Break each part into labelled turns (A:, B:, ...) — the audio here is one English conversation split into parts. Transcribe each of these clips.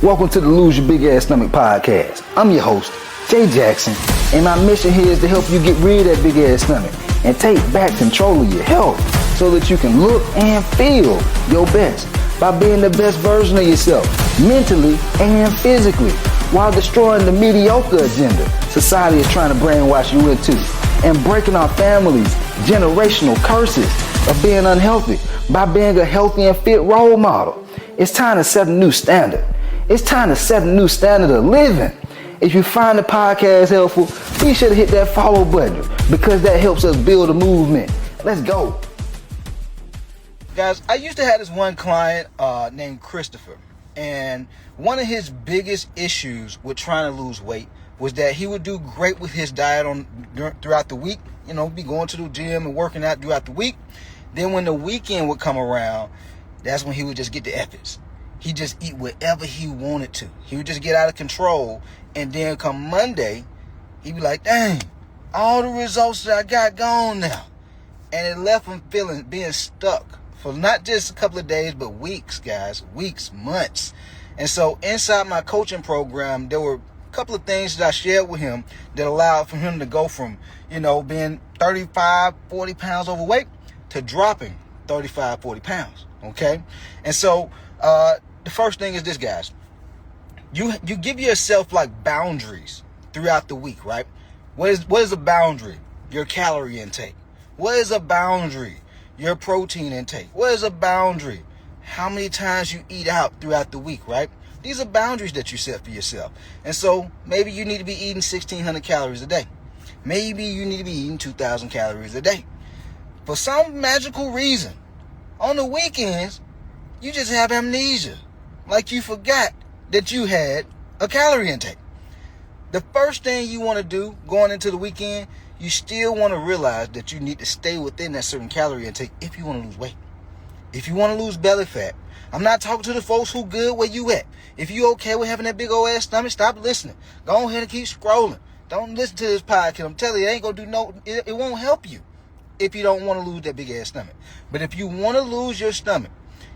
A: Welcome to the Lose Your Big Ass Stomach podcast. I'm your host, Jay Jackson, and my mission here is to help you get rid of that big ass stomach and take back control of your health so that you can look and feel your best by being the best version of yourself, mentally and physically, while destroying the mediocre agenda society is trying to brainwash you into, and breaking our families' generational curses of being unhealthy by being a healthy and fit role model. It's time to set a new standard. It's time to set a new standard of living. If you find the podcast helpful, be sure to hit that follow button because that helps us build a movement. Let's go. Guys, I used to have this one client named Christopher, and one of his biggest issues with trying to lose weight was that he would do great with his diet throughout the week, be going to the gym and working out throughout the week. Then when the weekend would come around, that's when he would just get the efforts. He just eat whatever he wanted to. He would just get out of control. And then come Monday, he'd be like, dang, all the results that I got gone now. And it left him being stuck for not just a couple of days, but weeks, guys. Weeks, months. And so inside my coaching program, there were a couple of things that I shared with him that allowed for him to go from, being 35, 40 pounds overweight to dropping 35, 40 pounds. Okay? And so, the first thing is this, guys. You give yourself like boundaries throughout the week, right? What is a boundary? Your calorie intake. What is a boundary? Your protein intake. What is a boundary? How many times you eat out throughout the week, right? These are boundaries that you set for yourself. And so maybe you need to be eating 1,600 calories a day. Maybe you need to be eating 2,000 calories a day. For some magical reason, on the weekends, you just have amnesia. Like you forgot that you had a calorie intake. The first thing you want to do going into the weekend, you still want to realize that you need to stay within that certain calorie intake if you want to lose weight. If you want to lose belly fat, I'm not talking to the folks who good where you at. If you okay with having that big old ass stomach, stop listening. Go ahead and keep scrolling. Don't listen to this podcast. I'm telling you, it ain't going to do it won't help you if you don't want to lose that big ass stomach. But if you want to lose your stomach,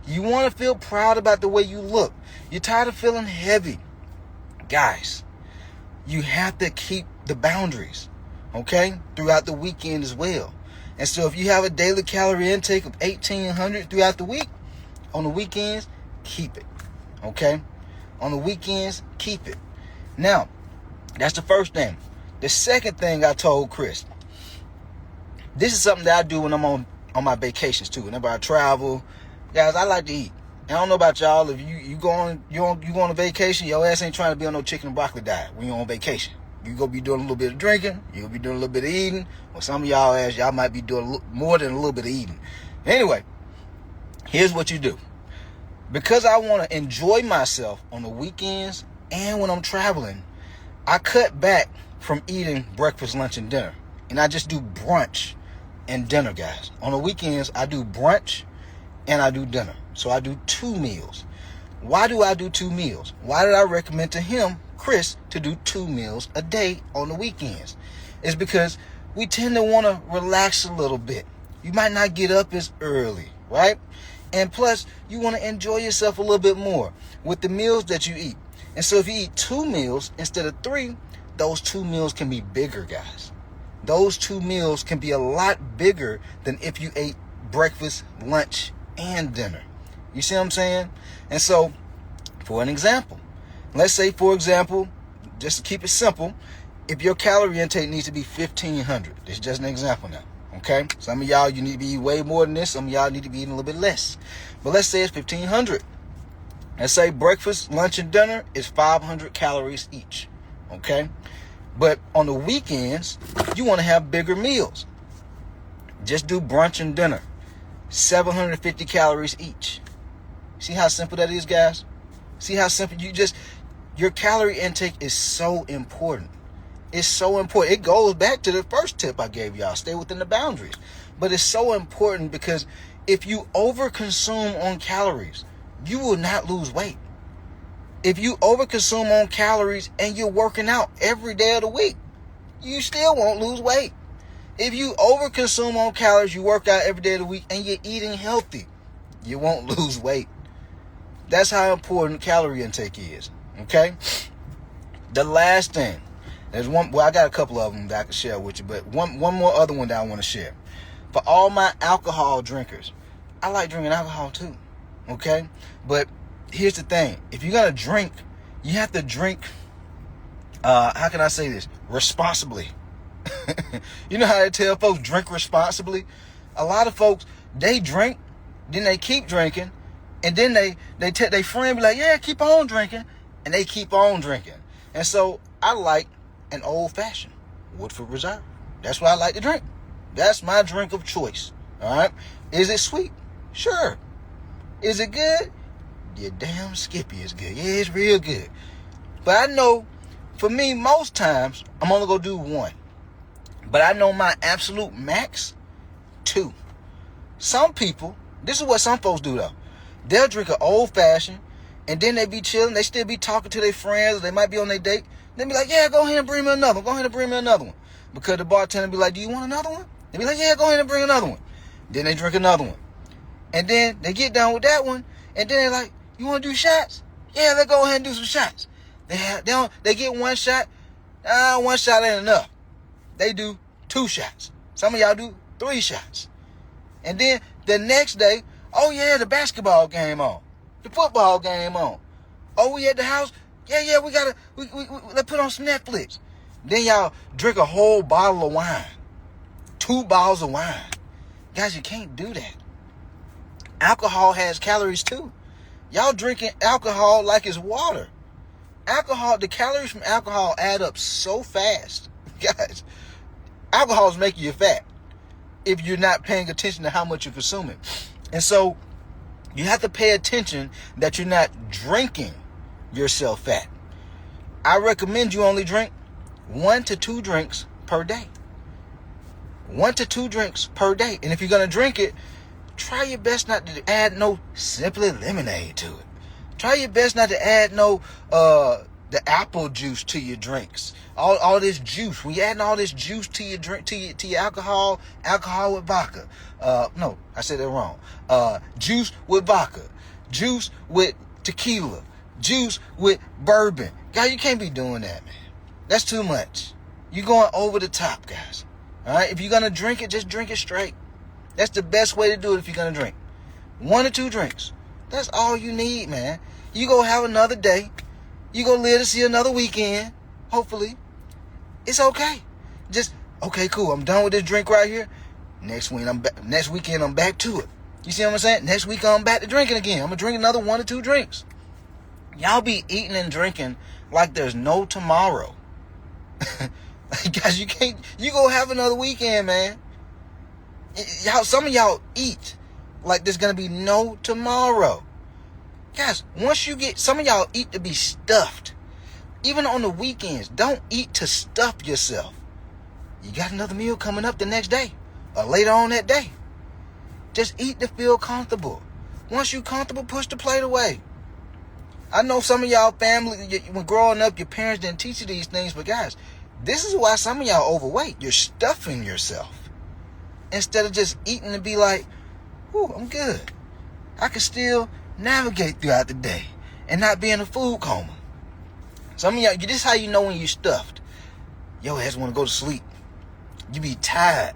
A: you want to feel proud about the way you look, you're tired of feeling heavy, guys, you have to keep the boundaries, okay, throughout the weekend as well. And so if you have a daily calorie intake of 1,800 throughout the week, on the weekends, keep it, okay? On the weekends, keep it. Now, that's the first thing. The second thing I told Chris, this is something that I do when I'm on my vacations too. Whenever I travel, guys, I like to eat. I don't know about y'all. If you go on a vacation, your ass ain't trying to be on no chicken and broccoli diet when you're on vacation. You go be doing a little bit of drinking. You'll be doing a little bit of eating. Or some of y'all might be doing more than a little bit of eating. Anyway, here's what you do. Because I want to enjoy myself on the weekends and when I'm traveling, I cut back from eating breakfast, lunch, and dinner. And I just do brunch and dinner, guys. On the weekends, I do brunch and I do dinner. So I do 2 meals. Why do I do 2 meals? Why did I recommend to him, Chris, to do 2 meals a day on the weekends? It's because we tend to want to relax a little bit. You might not get up as early, right? And plus, you want to enjoy yourself a little bit more with the meals that you eat. And so if you eat 2 meals instead of 3, those 2 meals can be bigger, guys. Those 2 meals can be a lot bigger than if you ate breakfast, lunch, and dinner. You see what I'm saying? And so, for an example, let's say, for example, just to keep it simple, if your calorie intake needs to be 1,500, this is just an example now, okay? Some of y'all, you need to be way more than this. Some of y'all need to be eating a little bit less. But let's say it's 1,500. Let's say breakfast, lunch, and dinner is 500 calories each, okay? But on the weekends, you want to have bigger meals. Just do brunch and dinner, 750 calories each. See how simple that is, guys? See how simple your calorie intake is so important. It's so important. It goes back to the first tip I gave y'all. Stay within the boundaries. But it's so important because if you overconsume on calories, you will not lose weight. If you overconsume on calories and you're working out every day of the week, you still won't lose weight. If you overconsume on calories, you work out every day of the week, and you're eating healthy, you won't lose weight. That's how important calorie intake is. Okay? The last thing, there's one, well, I got a couple of them that I can share with you, but one more other one that I want to share. For all my alcohol drinkers, I like drinking alcohol too. Okay? But here's the thing. If you're going to drink, you have to drink, how can I say this? Responsibly. You know how they tell folks drink responsibly? A lot of folks, they drink, then they keep drinking, and then they tell their friend, be like, yeah, keep on drinking, and they keep on drinking. And so I like an old-fashioned Woodford Reserve. That's what I like to drink. That's my drink of choice. All right? Is it sweet? Sure. Is it good? Your damn Skippy is good. Yeah, it's real good. But I know, for me, most times, I'm only going to do one. But I know my absolute max, 2. Some people, this is what some folks do though. They'll drink an old-fashioned, and then they be chilling. They still be talking to their friends. They might be on their date. They be like, yeah, go ahead and bring me another one. Go ahead and bring me another one. Because the bartender be like, do you want another one? They be like, yeah, go ahead and bring another one. Then they drink another one. And then they get done with that one, and then they're like, you want to do shots? Yeah, let's go ahead and do some shots. They get one shot. One shot ain't enough. They do 2 shots. Some of y'all do 3 shots. And then the next day, oh yeah, the basketball game on. The football game on. Oh, we at the house? Yeah, we let's put on some Netflix. Then y'all drink a whole bottle of wine. 2 bottles of wine. Guys, you can't do that. Alcohol has calories too. Y'all drinking alcohol like it's water. The calories from alcohol add up so fast. Guys, alcohol is making you fat if you're not paying attention to how much you're consuming. And so you have to pay attention that you're not drinking yourself fat. I recommend you only drink 1 to 2 drinks per day. 1 to 2 drinks per day. And if you're going to drink it, try your best not to add no Simply Lemonade to it. Try your best not to add no the apple juice to your drinks. All this juice. When you're adding all this juice to your drink, to your alcohol with vodka. No, I said that wrong. Juice with vodka. Juice with tequila. Juice with bourbon. Guys, you can't be doing that, man. That's too much. You're going over the top, guys. All right? If you're going to drink it, just drink it straight. That's the best way to do it if you're going to drink. 1 or 2 drinks. That's all you need, man. You go have another day. You go live to see another weekend. Hopefully. It's okay. Just, okay, cool. I'm done with this drink right here. Next weekend, I'm back to it. You see what I'm saying? Next week, I'm back to drinking again. I'm going to drink another 1 or 2 drinks. Y'all be eating and drinking like there's no tomorrow. Guys, you go have another weekend, man. Some of y'all eat like there's going to be no tomorrow. Guys, some of y'all eat to be stuffed. Even on the weekends, don't eat to stuff yourself. You got another meal coming up the next day or later on that day. Just eat to feel comfortable. Once you're comfortable, push the plate away. I know some of y'all family, when growing up, your parents didn't teach you these things, but guys, this is why some of y'all overweight. You're stuffing yourself. Instead of just eating and be like, ooh, I'm good. I can still navigate throughout the day and not be in a food coma. Some of y'all, this is how you know when you're stuffed. Your ass want to go to sleep. You be tired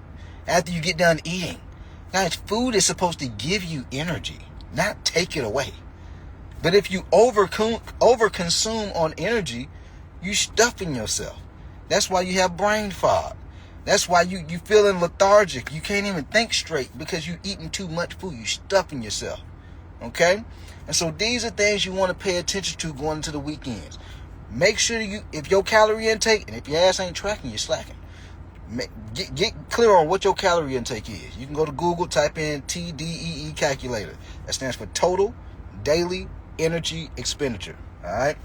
A: after you get done eating. Guys, food is supposed to give you energy, not take it away. But if you overconsume on energy, you stuffing yourself. That's why you have brain fog. That's why you feeling lethargic. You can't even think straight because you eating too much food. You stuffing yourself. Okay? And so these are things you want to pay attention to going into the weekends. Make sure if your calorie intake, and if your ass ain't tracking, you're slacking. Get clear on what your calorie intake is. You can go to Google, type in TDEE calculator. That stands for total daily energy expenditure. All right?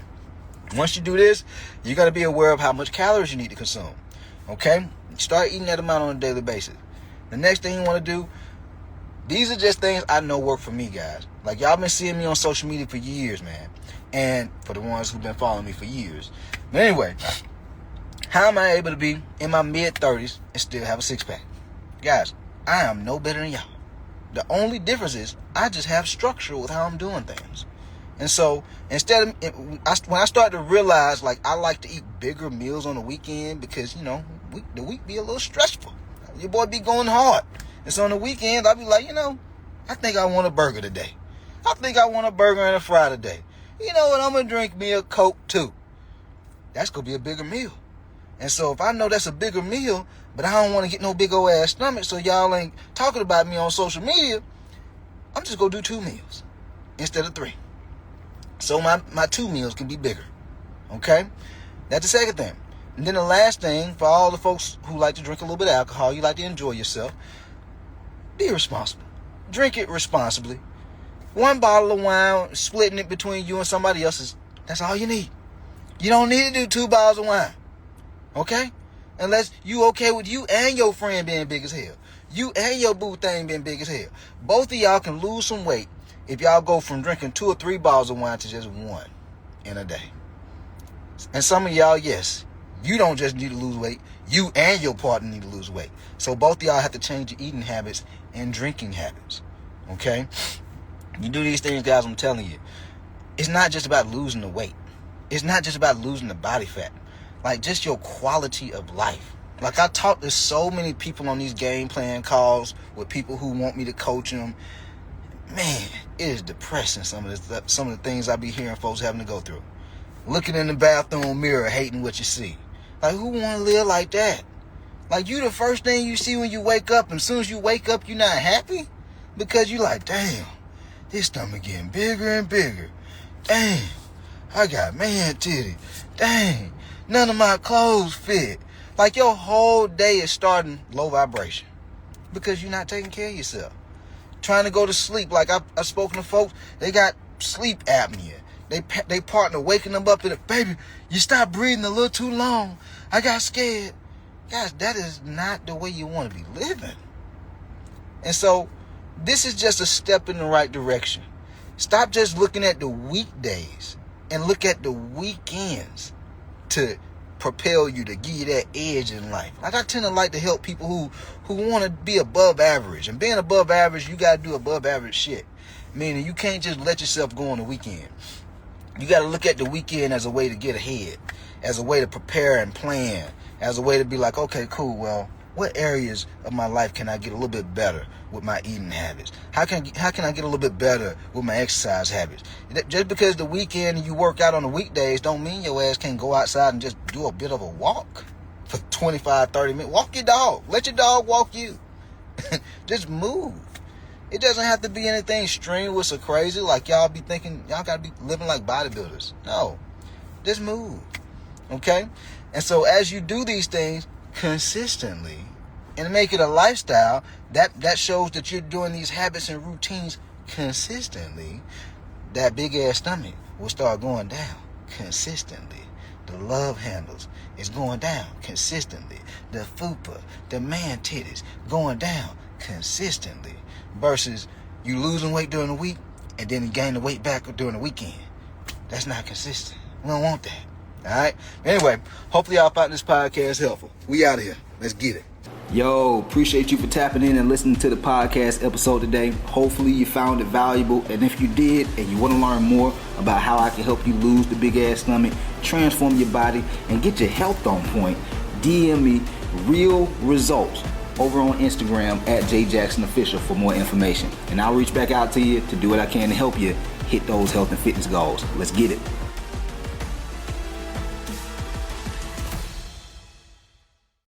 A: Once you do this, you're going to be aware of how much calories you need to consume. Okay? Start eating that amount on a daily basis. The next thing you want to do, these are just things I know work for me, guys. Like, y'all been seeing me on social media for years, man. And for the ones who've been following me for years. But anyway, how am I able to be in my mid-30s and still have a six-pack? Guys, I am no better than y'all. The only difference is I just have structure with how I'm doing things. And so instead of, when I started to realize, like, I like to eat bigger meals on the weekend because, you know, the week be a little stressful. Your boy be going hard. And so on the weekend, I'll be like, you know, I think I want a burger today. I think I want a burger and a fry today. You know what? I'm going to drink me a Coke too. That's going to be a bigger meal. And so if I know that's a bigger meal, but I don't want to get no big old ass stomach, so y'all ain't talking about me on social media, I'm just going to do 2 meals instead of 3. So my 2 meals can be bigger. Okay? That's the second thing. And then the last thing, for all the folks who like to drink a little bit of alcohol, you like to enjoy yourself, be responsible. Drink it responsibly. 1 bottle of wine, splitting it between you and somebody else, that's all you need. You don't need to do 2 bottles of wine. Okay? Unless you okay with you and your friend being big as hell. You and your boo thing being big as hell. Both of y'all can lose some weight if y'all go from drinking 2 or 3 bottles of wine to just 1 in a day. And some of y'all, yes, you don't just need to lose weight. You and your partner need to lose weight. So both of y'all have to change your eating habits and drinking habits. Okay? You do these things, guys, I'm telling you. It's not just about losing the weight. It's not just about losing the body fat. Like, just your quality of life. Like, I talk to so many people on these game plan calls with people who want me to coach them. Man, it is depressing, some of the things I be hearing folks having to go through. Looking in the bathroom mirror, hating what you see. Like, who want to live like that? Like, you the first thing you see when you wake up, and as soon as you wake up, you're not happy? Because you like, damn, this stomach getting bigger and bigger. Damn, I got man titty. Dang, none of my clothes fit. Like, your whole day is starting low vibration because you're not taking care of yourself. Trying to go to sleep. Like, I've spoken to folks, they got sleep apnea. They partner waking them up and, baby, you stopped breathing a little too long. I got scared. Guys, that is not the way you want to be living. And so, this is just a step in the right direction. Stop just looking at the weekdays and look at the weekends to propel you, to give you that edge in life. Like, I tend to like to help people who want to be above average. And being above average, you got to do above average shit. Meaning you can't just let yourself go on the weekend. You got to look at the weekend as a way to get ahead, as a way to prepare and plan, as a way to be like, okay, cool, well, what areas of my life can I get a little bit better with my eating habits? How can I get a little bit better with my exercise habits? Just because the weekend you work out on the weekdays don't mean your ass can't go outside and just do a bit of a walk for 25, 30 minutes. Walk your dog. Let your dog walk you. Just move. It doesn't have to be anything strenuous or crazy like y'all be thinking. Y'all got to be living like bodybuilders. No. Just move. Okay? And so as you do these things consistently and make it a lifestyle, that shows that you're doing these habits and routines consistently, that big ass stomach will start going down consistently. The love handles is going down consistently. The fupa, the man titties going down consistently, versus you losing weight during the week and then you gain the weight back during the weekend. That's not consistent. We don't want that. Alright? Anyway, hopefully y'all found this podcast helpful. We out of here. Let's get it. Yo, appreciate you for tapping in and listening to the podcast episode today. Hopefully you found it valuable. And if you did and you want to learn more about how I can help you lose the big ass stomach, transform your body, and get your health on point, DM me real results over on Instagram at JJacksonOfficial for more information. And I'll reach back out to you to do what I can to help you hit those health and fitness goals. Let's get it.